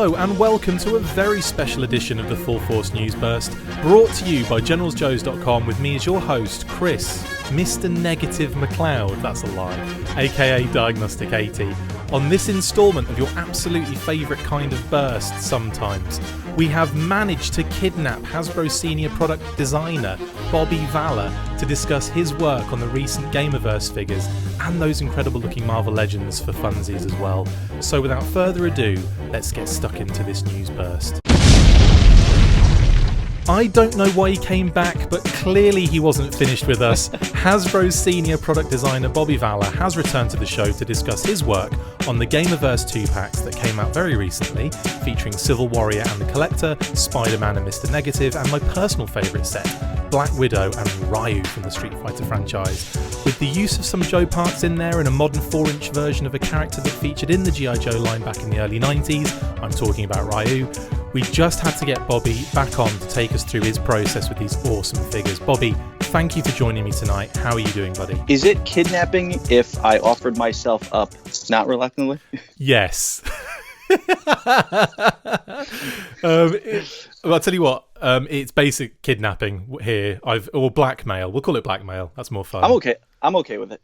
Hello and welcome to a very special edition of the Full Force News Burst, brought to you by GeneralsJoes.com with me as your host, Chris, Mr Negative McLeod, that's a lie, aka Diagnostic 80. On this instalment of your absolutely favourite kind of burst sometimes, we have managed to kidnap Hasbro senior product designer Bobby Vala to discuss his work on the recent Gamerverse figures and those incredible looking Marvel Legends for funsies as well. So without further ado, let's get stuck into this news burst. I don't know why he came back, but clearly he wasn't finished with us. Hasbro's senior product designer Bobby Vala has returned to the show to discuss his work on the Gamerverse 2-packs that came out very recently, featuring Civil Warrior and the Collector, Spider-Man and Mr Negative, and my personal favourite set, Black Widow and Ryu from the Street Fighter franchise. With the use of some Joe parts in there and a modern 4-inch version of a character that featured in the G.I. Joe line back in the early 90s, I'm talking about Ryu, we just had to get Bobby back on to take us through his process with these awesome figures. Bobby, thank you for joining me tonight. How are you doing, buddy? Is it kidnapping if I offered myself up, not reluctantly? Yes. I'll tell you what, it's basic kidnapping here, or blackmail. We'll call it blackmail. That's more fun. I'm okay with it.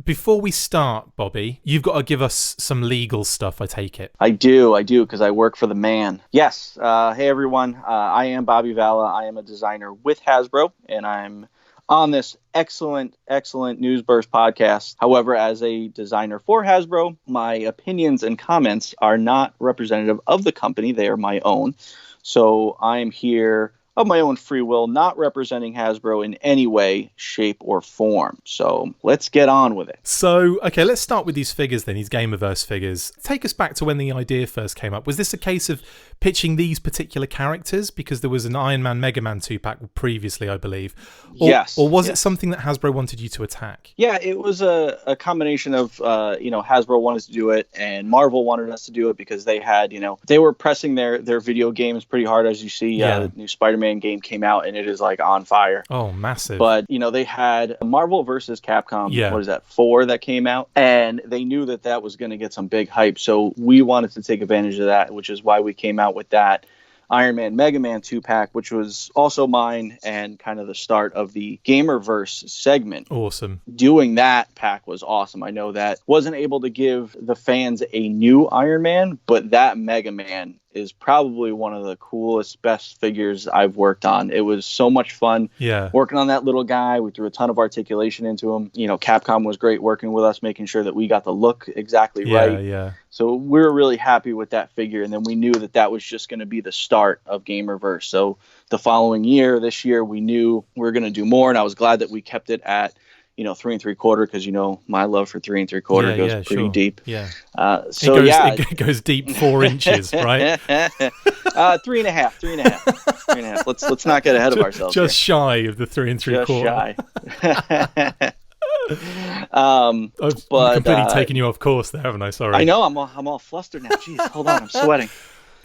Before we start, Bobby, you've got to give us some legal stuff, I take it. I do, because I work for the man. Yes. Hey, everyone. I am Bobby Vala. I am a designer with Hasbro, and I'm on this excellent News Burst podcast. However, as a designer for Hasbro, my opinions and comments are not representative of the company. They are my own. So I am here of my own free will, not representing Hasbro in any way, shape, or form. So let's get on with it. So, okay, let's start with these figures then, these Gamerverse figures. Take us back to when the idea first came up. Was this a case of pitching these particular characters? Because there was an Iron Man, Mega Man 2-pack previously, I believe. Yes. Or was it something that Hasbro wanted you to attack? Yeah, it was a combination of, Hasbro wanted to do it and Marvel wanted us to do it because they had, they were pressing their video games pretty hard, as you see. The new Spider-Man game came out and it is like on fire. Oh, massive. But they had Marvel versus Capcom, what is that, 4 that came out, and they knew that was going to get some big hype, so we wanted to take advantage of that, which is why we came out with that Iron Man Mega Man 2-pack, which was also mine and kind of the start of the Gamerverse segment. Awesome. Doing that pack was awesome. I know that wasn't able to give the fans a new Iron Man, but that Mega Man is probably one of the coolest, best figures I've worked on. It was so much fun working on that little guy. We threw a ton of articulation into him. Capcom was great working with us, making sure that we got the look exactly right. Yeah. So we were really happy with that figure. And then we knew that was just going to be the start of Gamerverse. So the following year, this year, we knew we were going to do more. And I was glad that we kept it at 3 3/4, because my love for 3 3/4 goes pretty deep. Yeah. It goes deep 4 inches, right? 3.5. 3.5. Let's not get ahead of ourselves. Just shy of the 3 3/4. Just shy. I've completely taken you off course there, haven't I? Sorry. I know. I'm all flustered now. Jeez, hold on, I'm sweating.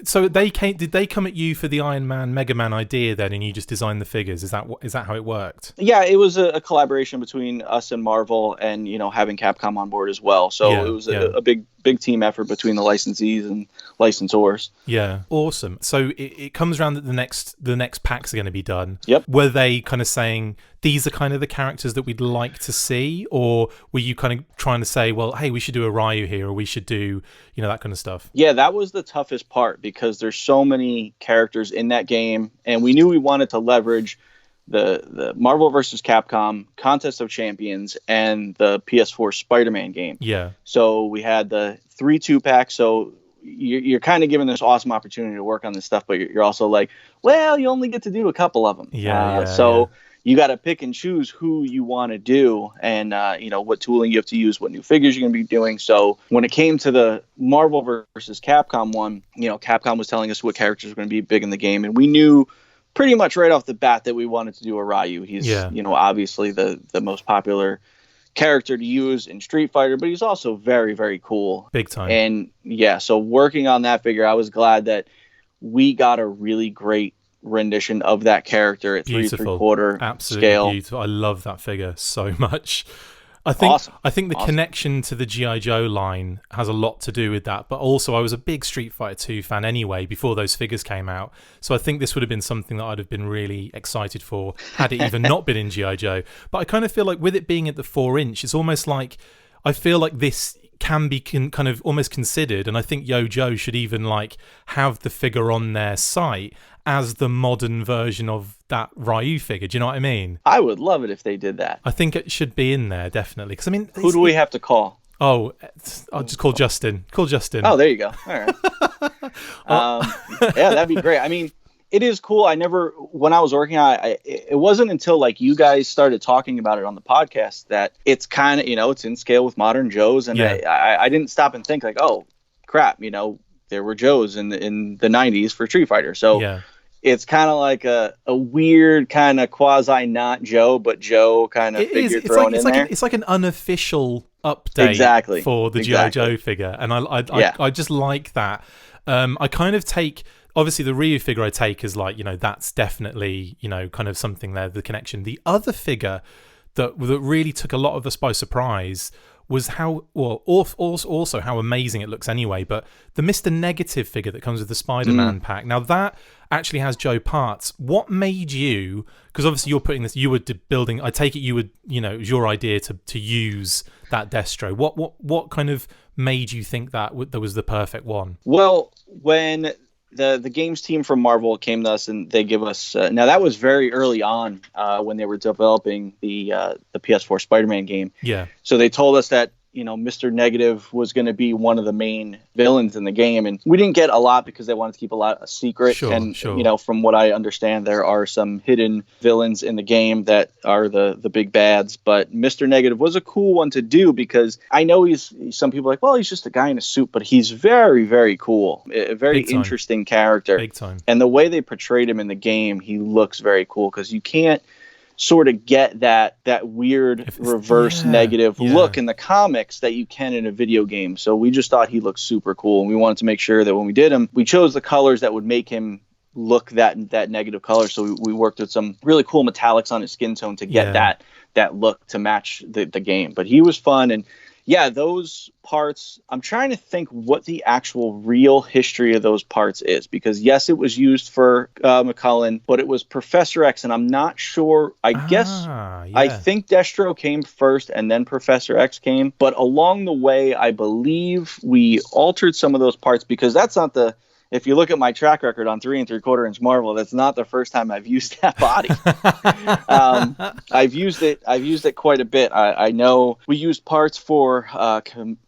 So did they come at you for the Iron Man Mega Man idea then, and you just designed the figures? Is that how it worked? Yeah, it was a collaboration between us and Marvel, and having Capcom on board as well. So it was a big team effort between the licensees and licensors. Yeah, awesome. So it comes around that the next packs are going to be done. Yep. Were they kind of saying these are kind of the characters that we'd like to see, or were you kind of trying to say, well, hey, we should do a Ryu here, or we should do that kind of stuff? Yeah, that was the toughest part, because there's so many characters in that game, and we knew we wanted to leverage the Marvel vs. Capcom Contest of Champions and the PS4 Spider-Man game. Yeah. So we had the 3 2-packs. So you're kind of given this awesome opportunity to work on this stuff, but you're also like, well, you only get to do a couple of them. So you got to pick and choose who you want to do, and what tooling you have to use, what new figures you're going to be doing. So when it came to the Marvel versus Capcom one, Capcom was telling us what characters were going to be big in the game, and we knew pretty much right off the bat that we wanted to do a Ryu. He's obviously the most popular character to use in Street Fighter, but he's also very, very cool. Big time. And so working on that figure, I was glad that we got a really great rendition of that character at 3 3/4 Absolutely scale. Beautiful. I love that figure so much. I think the connection to the G.I. Joe line has a lot to do with that. But also, I was a big Street Fighter 2 fan anyway before those figures came out. So I think this would have been something that I'd have been really excited for had it even not been in G.I. Joe. But I kind of feel like with it being at the 4-inch, it's almost like I feel like this can be kind of almost considered, and I think Yo Joe should even like have the figure on their site as the modern version of that Ryu figure. Do you know what I mean? I would love it if they did that. I think it should be in there, definitely. Because I mean, who do we have to call? Oh, I'll just call Justin. Call Justin. Oh, there you go. All right. Yeah, that'd be great. I mean, it is cool. When I was working on it, it wasn't until like you guys started talking about it on the podcast that it's kind of, it's in scale with modern Joes. And I didn't stop and think like, oh crap, there were Joes in the 90s for Street Fighter. So it's kind of like a weird kind of quasi not Joe, but Joe kind of figure thrown in there. It's like an unofficial update for the G.I. Joe figure. And I just like that. I kind of take... Obviously, the Ryu figure I take as like, that's definitely, kind of something there, the connection. The other figure that really took a lot of us by surprise was also how amazing it looks anyway, but the Mr. Negative figure that comes with the Spider-Man pack. Now, that actually has Joe parts. What made you, because obviously you're putting this, you were building, I take it you would, it was your idea to use that Destro. What kind of made you think that was the perfect one? Well, when... The games team from Marvel came to us and they give us now that was very early on when they were developing the PS4 Spider-Man game. Yeah. So they told us that Mr. Negative was going to be one of the main villains in the game, and we didn't get a lot because they wanted to keep a lot a secret. Sure. From what I understand, there are some hidden villains in the game that are the big bads. But Mr. Negative was a cool one to do because I know some people are like, well, he's just a guy in a suit, but he's very, very cool, a very interesting character. Big time. And the way they portrayed him in the game, he looks very cool because you can't sort of get that weird reverse negative look in the comics that you can in a video game. So we just thought he looked super cool, and we wanted to make sure that when we did him, we chose the colors that would make him look that negative color. So we worked with some really cool metallics on his skin tone to get that look to match the game. But he was fun, and those parts, I'm trying to think what the actual real history of those parts is, because yes, it was used for McCullen, but it was Professor X, and I'm not sure. I think Destro came first and then Professor X came, but along the way, I believe we altered some of those parts, because that's not if you look at my track record on 3 3/4-inch Marvel, that's not the first time I've used that body. I've used it quite a bit. I know we used parts for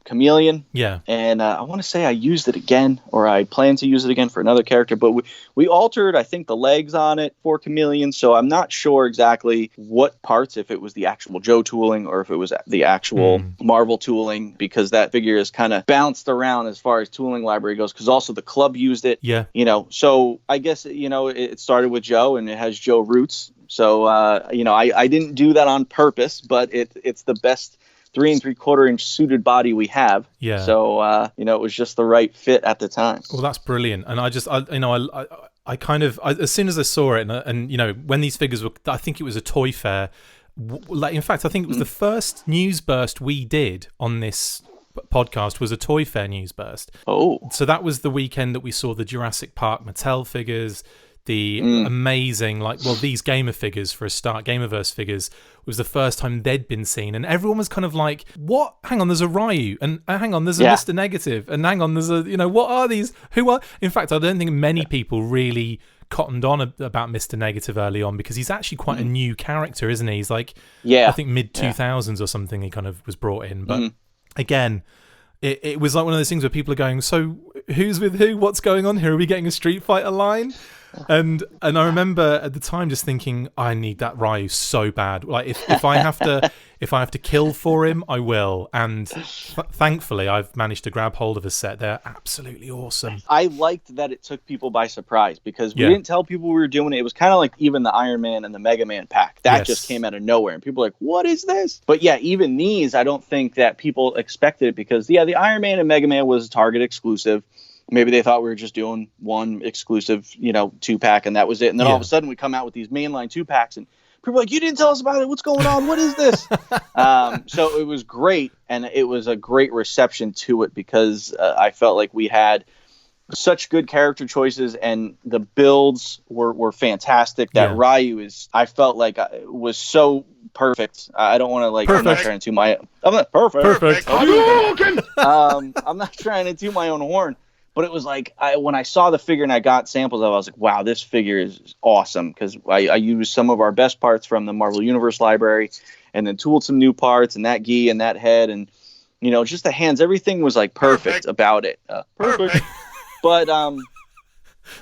Chameleon. Yeah. And I want to say I used it again, or I plan to use it again for another character, but we altered, I think, the legs on it for Chameleon. So I'm not sure exactly what parts, if it was the actual Joe tooling or if it was the actual Marvel tooling, because that figure is kind of bounced around as far as tooling library goes, because also the club used it. Yeah. So I guess, it started with Joe and it has Joe roots. So, I didn't do that on purpose, but it's the best 3 3/4-inch suited body we have. Yeah. So, it was just the right fit at the time. Well, that's brilliant. And I kind of, as soon as I saw it and when these figures were, I think it was a toy fair. In fact, I think it was the first news burst we did on this podcast was a toy fair news burst. Oh. So that was the weekend that we saw the Jurassic Park Mattel figures, the amazing, these gamer figures for a start, Gamerverse figures, was the first time they'd been seen. And everyone was kind of like, what? Hang on, there's a Ryu. And hang on, there's a Mr. Negative. And hang on, there's a, what are these? Who are? In fact, I don't think many people really cottoned on about Mr. Negative early on, because he's actually quite a new character, isn't he? He's like, I think mid-2000s or something he kind of was brought in. But again, it was like one of those things where people are going, so who's with who? What's going on here? Are we getting a Street Fighter line? And I remember at the time just thinking, I need that Ryu so bad. Like if I have to kill for him, I will. And thankfully, I've managed to grab hold of a set. They're absolutely awesome. I liked that it took people by surprise, because we didn't tell people we were doing it. It was kind of like even the Iron Man and the Mega Man pack that just came out of nowhere, and people were like, "What is this?" But even these, I don't think that people expected it, because the Iron Man and Mega Man was Target exclusive. Maybe they thought we were just doing one exclusive, 2-pack, and that was it. And then all of a sudden we come out with these mainline 2-packs, and People were like, you didn't tell us about it. What's going on? What is this? So it was great, and it was a great reception to it because I felt like we had such good character choices, and the builds were fantastic. That Ryu I felt like was so perfect. I don't want to like. I'm not trying to toot my. I'm not perfect. I'm not trying to toot my own horn, but it was like when I saw the figure and I got samples of it, I was like, wow, this figure is awesome, because I used some of our best parts from the Marvel Universe library, and then tooled some new parts and that gi and that head, and just the hands. Everything was like perfect about it. Perfect. But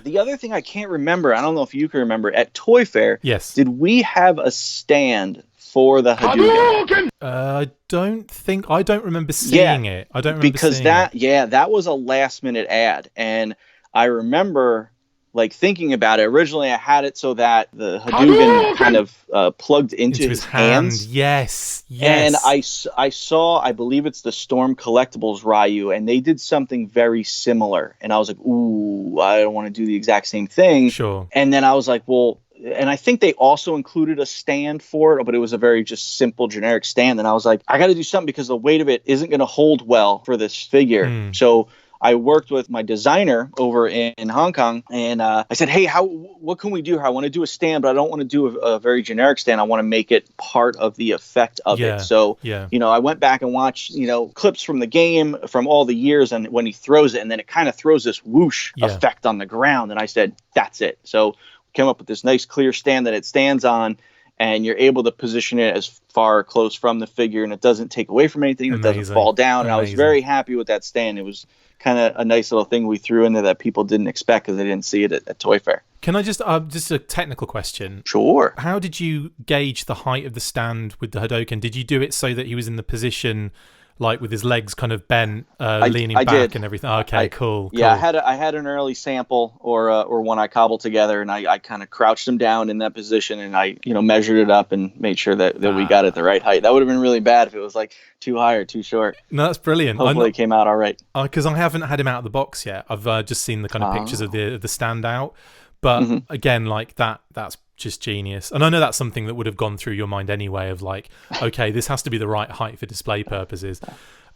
the other thing I can't remember, I don't know if you can remember, at Toy Fair, did we have a stand for the Hadouken? I don't remember seeing it. I don't remember because seeing it. That was a last minute ad, and I remember like thinking about it. Originally, I had it so that the Hadouken kind of plugged into his hands. Yes. And I saw, I believe it's the Storm Collectibles Ryu, and they did something very similar. And I was like, ooh, I don't want to do the exact same thing. Sure. And then I was like, well, and I think they also included a stand for it, but it was a very just simple generic stand. And I was like, I got to do something because the weight of it isn't going to hold well for this figure. So I worked with my designer over in Hong Kong, and I said, hey, what can we do here? I want to do a stand, but I don't want to do a very generic stand. I want to make it part of the effect of it. So, I went back and watched, clips from the game from all the years, and when he throws it, and then it kind of throws this whoosh effect on the ground. And I said, that's it. So we came up with this nice clear stand that it stands on, and you're able to position it as far close from the figure, and it doesn't take away from anything. It doesn't fall down. And I was very happy with that stand. It was kind of a nice little thing we threw in there that people didn't expect because they didn't see it at Toy Fair. Can I just a technical question? Sure. How did you gauge the height of the stand with the Hadouken? Did you do it so that he was in the position like with his legs kind of bent, leaning back and everything? Okay, cool. Yeah, I had an early sample or one I cobbled together, and I kind of crouched him down in that position, and I measured it up and made sure that we got it the right height. That would have been really bad if it was like too high or too short. No, that's brilliant. Hopefully it came out all right. Because I haven't had him out of the box yet. I've just seen the kind of pictures of the stand out. But again, like that's just genius. And I know that's something that would have gone through your mind anyway of like, okay, this has to be the right height for display purposes.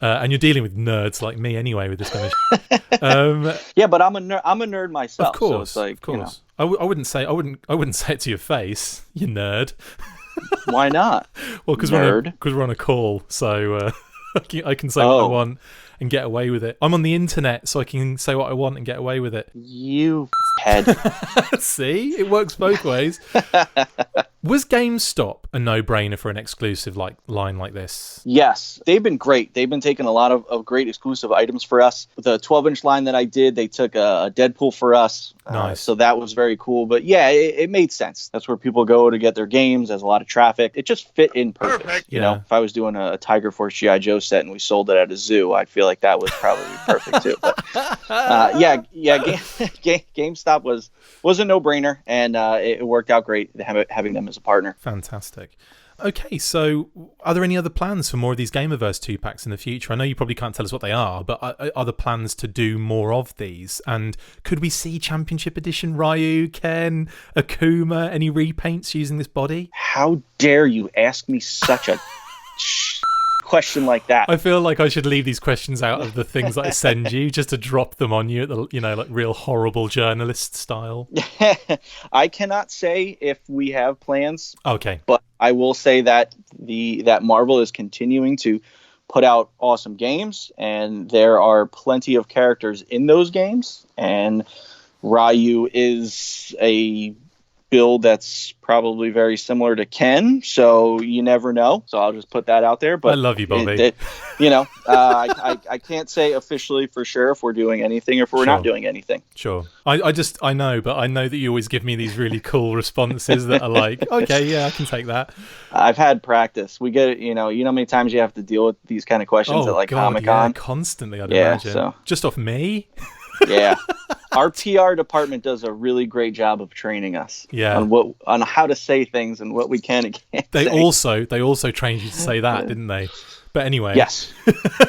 And you're dealing with nerds like me anyway with this kind of yeah, but I'm a nerd myself. Of course, so it's like, of course. I wouldn't say it to your face, you nerd. Why not? Well, because we're on a call, so I can say what I want and get away with it. I'm on the internet, so I can say what I want and get away with it. You head. See, it works both ways. Was GameStop a no-brainer for an exclusive line like this? Yes, they've been great. They've been taking a lot of great exclusive items for us. The 12-inch line that I did, they took a Deadpool for us. Nice. So that was very cool. But yeah, it made sense. That's where people go to get their games. There's a lot of traffic. It just fit in perfect. You know, if I was doing a Tiger Force G.I. Joe set and we sold it at a zoo, I feel like that would probably be perfect too. But GameStop was a no-brainer, and it worked out great having them as a partner. Fantastic. Okay, so are there any other plans for more of these Gamerverse 2-packs in the future? I know you probably can't tell us what they are, but are there plans to do more of these? And could we see Championship Edition Ryu, Ken, Akuma, any repaints using this body? How dare you ask me such a question like that? I feel like I should leave these questions out of the things that I send you just to drop them on you at the, like real horrible journalist style. I cannot say if we have plans. Okay. But I will say that that Marvel is continuing to put out awesome games, and there are plenty of characters in those games, and Ryu is a build that's probably very similar to Ken, so you never know. So I'll just put that out there. But I love you, Bobby. I can't say officially for sure if we're doing anything or if we're not doing anything. Sure. I know, but I know that you always give me these really cool responses that are like, okay, yeah, I can take that. I've had practice. We get it, you know how many times you have to deal with these kind of questions at Comic-Con? Yeah, constantly, I'd imagine. So. Just off me? Yeah. Our PR department does a really great job of training us on how to say things and what we can and can't say. They also trained you to say that, didn't they? But anyway. Yes,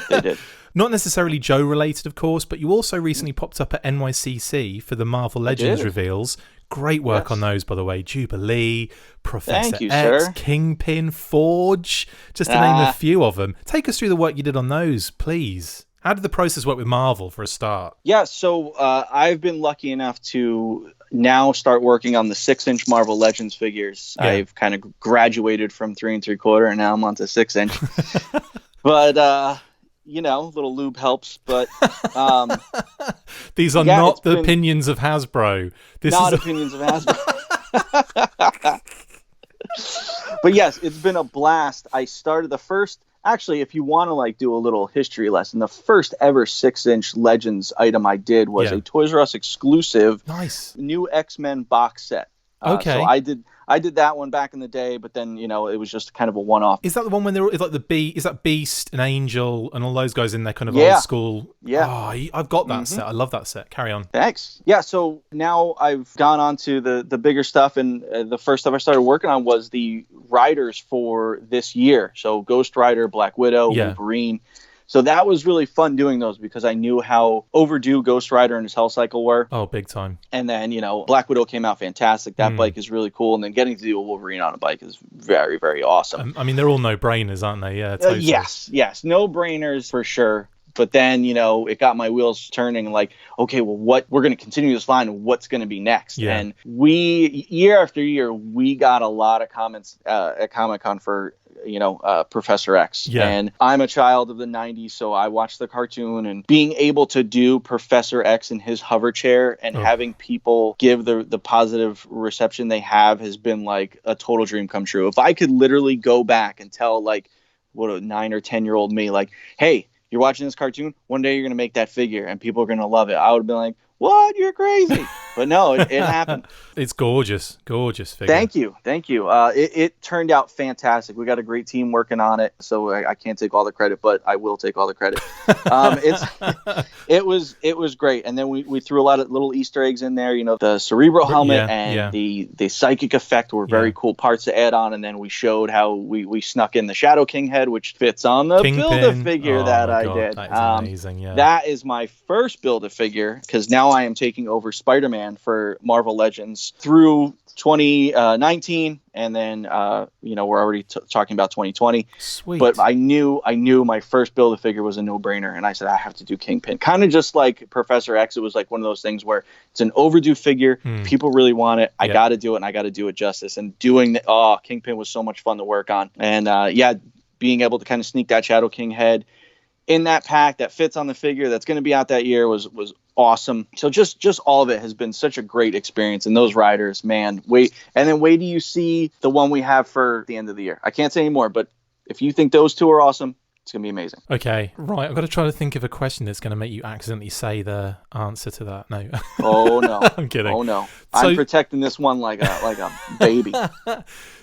they did. Not necessarily Joe related, of course, but you also recently popped up at NYCC for the Marvel Legends reveals. Great work on those, by the way. Jubilee, Professor Thank you, X, sir. Kingpin, Forge, just to name a few of them. Take us through the work you did on those, please. How did the process work with Marvel for a start? Yeah, so I've been lucky enough to now start working on the 6-inch Marvel Legends figures. Yeah. I've kind of graduated from 3 3/4, and now I'm on to 6-inch. But little lube helps. But these are not the opinions of Hasbro. Opinions of Hasbro. But yes, it's been a blast. I started the first. Actually, if you want to do a little history lesson, the first ever 6-inch Legends item I did was a Toys R Us exclusive new X-Men box set. Okay. So I did that one back in the day, but then it was just kind of a one-off. Is that the one when it's like is that Beast and Angel and all those guys in there, kind of old school? Yeah. Oh, I've got that set. I love that set. Carry on. Thanks. Yeah. So now I've gone on to the bigger stuff, and the first stuff I started working on was the riders for this year. So Ghost Rider, Black Widow, Wolverine. So that was really fun doing those because I knew how overdue Ghost Rider and his Hell Cycle were. Oh, big time. And then, Black Widow came out fantastic. That bike is really cool. And then getting to do a Wolverine on a bike is very, very awesome. I mean, they're all no-brainers, aren't they? Yeah, totally. Yes. No-brainers for sure. But then, it got my wheels turning okay, well, we're going to continue this line. What's going to be next? Yeah. And year after year, we got a lot of comments at Comic-Con for, Professor X. Yeah. And I'm a child of the 90s, so I watched the cartoon, and being able to do Professor X in his hover chair and having people give the positive reception they have has been a total dream come true. If I could literally go back and tell what a 9 or 10-year-old me, hey, you're watching this cartoon, one day you're going to make that figure and people are going to love it, I would have been like, what? You're crazy. But no, it happened. It's gorgeous figure. Thank you. It turned out fantastic. We got a great team working on it, so I can't take all the credit, but I will take all the credit. It was great, and then we threw a lot of little Easter eggs in there. The Cerebro helmet and the psychic effect were very cool parts to add on, and then we showed how we snuck in the Shadow King head, which fits on the Build-A-Figure that I did. That is amazing. Yeah, that is my first Build-A-Figure because now I am taking over Spider-Man for Marvel Legends through 2019, and then we're already talking about 2020. Sweet. But I knew my first Build-A-Figure was a no-brainer, and I said I have to do Kingpin. Kind of just like Professor X, it was one of those things where it's an overdue figure. People really want it. I got to do it, and I got to do it justice. And doing Kingpin was so much fun to work on, and being able to kind of sneak that Shadow King head in that pack that fits on the figure that's going to be out that year was awesome. So just all of it has been such a great experience. And those riders, man, wait till you see the one we have for the end of the year. I can't say any more, but if you think those two are awesome, it's going to be amazing. Okay, right. I've got to try to think of a question that's going to make you accidentally say the answer to that. No. Oh, no. I'm kidding. Oh, no. I'm protecting this one like a baby.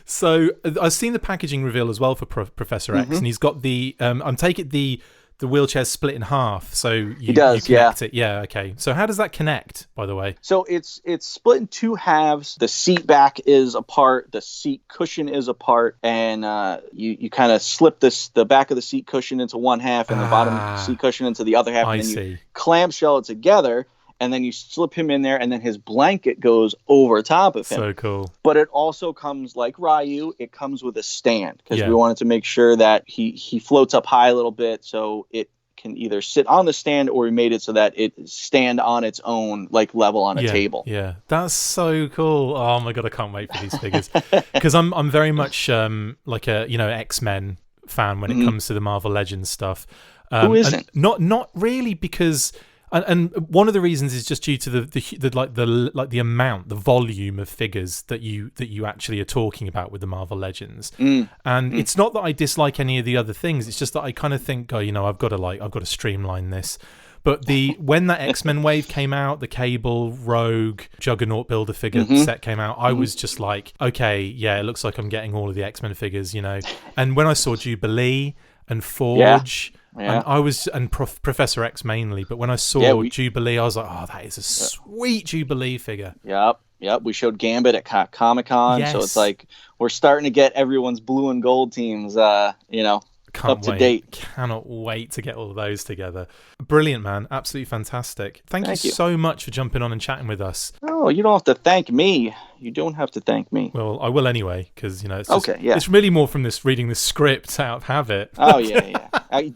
So I've seen the packaging reveal as well for Professor X, and he's got the, I'm taking the wheelchair's split in half, so you connect it. Yeah, okay. So how does that connect, by the way? So it's split in two halves. The seat back is apart, the seat cushion is apart, and you kind of slip the back of the seat cushion into one half and the bottom seat cushion into the other half, and then you clamshell it together, and then you slip him in there, and then his blanket goes over top of him. So cool. But it also comes like Ryu. It comes with a stand because we wanted to make sure that he floats up high a little bit, so it can either sit on the stand, or we made it so that it stand on its own, level on a table. Yeah, that's so cool. Oh my god, I can't wait for these figures because I'm very much like a X-Men fan when it comes to the Marvel Legends stuff. Who isn't? Not really, because. And one of the reasons is just due to the amount, the volume of figures that you actually are talking about with the Marvel Legends. And it's not that I dislike any of the other things. It's just that I kind of think, I've got to streamline this. But when that X-Men wave came out, the Cable, Rogue, Juggernaut Build-A-Figure set came out, I was just like, okay, yeah, it looks like I'm getting all of the X-Men figures, And when I saw Jubilee and Forge. Yeah. And Professor X mainly, but when I saw Jubilee, I was like, oh, that is a sweet Jubilee figure. Yep. We showed Gambit at Comic-Con, so it's we're starting to get everyone's blue and gold teams, Can't up to date. Cannot wait to get all of those together. Brilliant, man. Absolutely fantastic. Thank you so much for jumping on and chatting with us. Oh, you don't have to thank me. You don't have to thank me. Well, I will anyway, because, it's just, it's really more from this reading the script out of habit. Oh, yeah.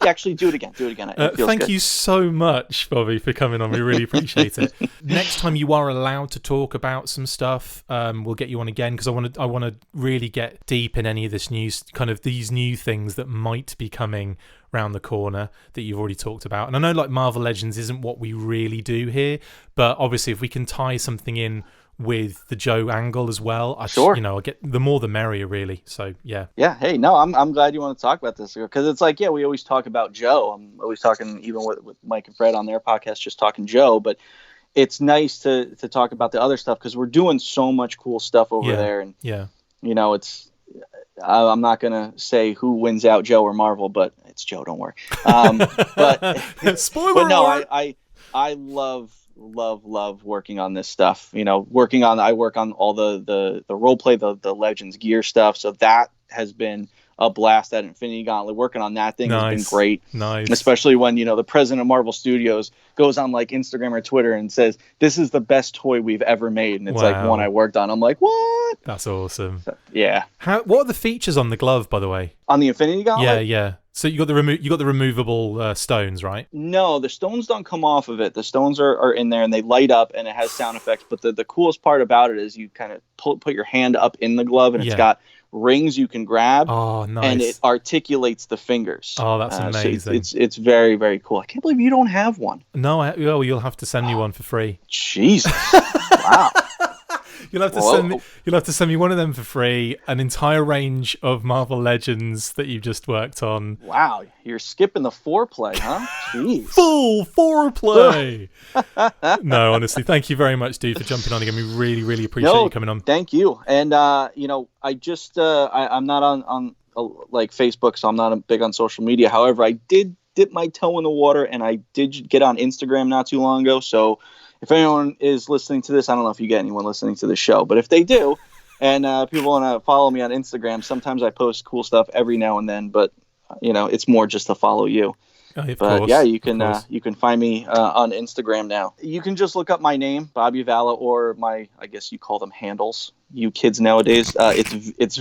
Actually, do it again. Thank you so much, Bobby, for coming on. We really appreciate it. Next time you are allowed to talk about some stuff, we'll get you on again, because I want to really get deep in any of this news, kind of these new things that might be coming round the corner that you've already talked about. And I know like Marvel Legends isn't what we really do here, but obviously if we can tie something in with the Joe angle as well, I'll get the more the merrier, really. So yeah. Hey, no, I'm glad you want to talk about this, because it's like, we always talk about Joe. I'm always talking, even with Mike and Fred on their podcast, just talking Joe, but it's nice to talk about the other stuff, because we're doing so much cool stuff over there. And it's, I'm not gonna say who wins out, Joe or Marvel, but it's Joe, don't worry. But spoiler but no, alert! I love working on this stuff. I work on all the role play, the Legends gear stuff. So that has been a blast at Infinity Gauntlet. Working on that thing has been great. Nice. Especially when, the president of Marvel Studios goes on like Instagram or Twitter and says, "This is the best toy we've ever made." And it's like one I worked on. I'm like, what? That's awesome. So, yeah. What are the features on the glove, by the way? On the Infinity Gauntlet? Yeah. So you got the removable stones, right? No, the stones don't come off of it. The stones are in there and they light up and it has sound effects. But the coolest part about it is you kind of put your hand up in the glove and it's got rings you can grab. Oh, nice. And it articulates the fingers. Oh, that's amazing. So it's very, very cool. I can't believe you don't have one. No, you'll have to send me one for free. Jesus. Wow. You'll have to send me one of them for free. An entire range of Marvel Legends that you've just worked on. Wow, you're skipping the foreplay, huh? Jeez. Full foreplay. No, honestly, thank you very much, dude, for jumping on again. We really, really appreciate you coming on. Thank you. And I just I'm not on like Facebook, so I'm not big on social media. However, I did dip my toe in the water, and I did get on Instagram not too long ago. So if anyone is listening to this, I don't know if you get anyone listening to the show, but if they do, and people want to follow me on Instagram, sometimes I post cool stuff every now and then, but it's more just to follow you. Of course, yeah, you can find me on Instagram now. You can just look up my name, Bobby Vala, or my, I guess you call them handles. You kids nowadays, it's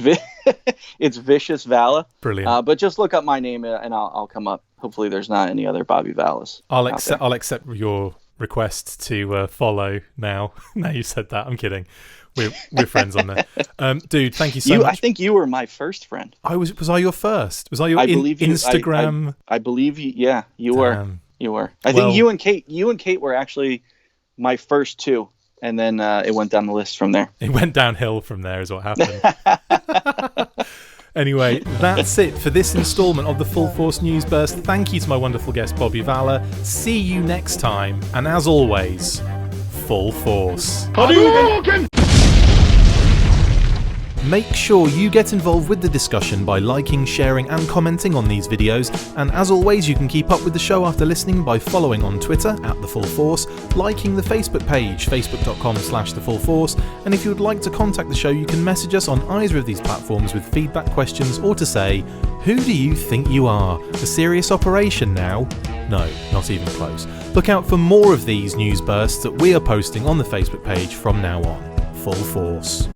Vicious Vala. Brilliant. But just look up my name and I'll come up. Hopefully, there's not any other Bobby Valas. I'll accept your request to follow now. Now you said that, I'm kidding. We're friends on there. Dude, thank you so much. I think you were my first friend. Was I your first? Was I your Instagram? I believe you. Yeah, you were. You were. I think you and Kate were actually my first two, and then it went down the list from there. It went downhill from there is what happened. Anyway, that's it for this installment of the Full Force News Burst. Thank you to my wonderful guest, Bobby Vala. See you next time, and as always, Full Force. Hadouken! Make sure you get involved with the discussion by liking, sharing and commenting on these videos, and as always you can keep up with the show after listening by following on Twitter @TheFullForce, liking the Facebook page facebook.com/TheFullForce, and if you would like to contact the show you can message us on either of these platforms with feedback, questions or to say, who do you think you are? A serious operation now? No, not even close. Look out for more of these news bursts that we are posting on the Facebook page from now on. Full Force.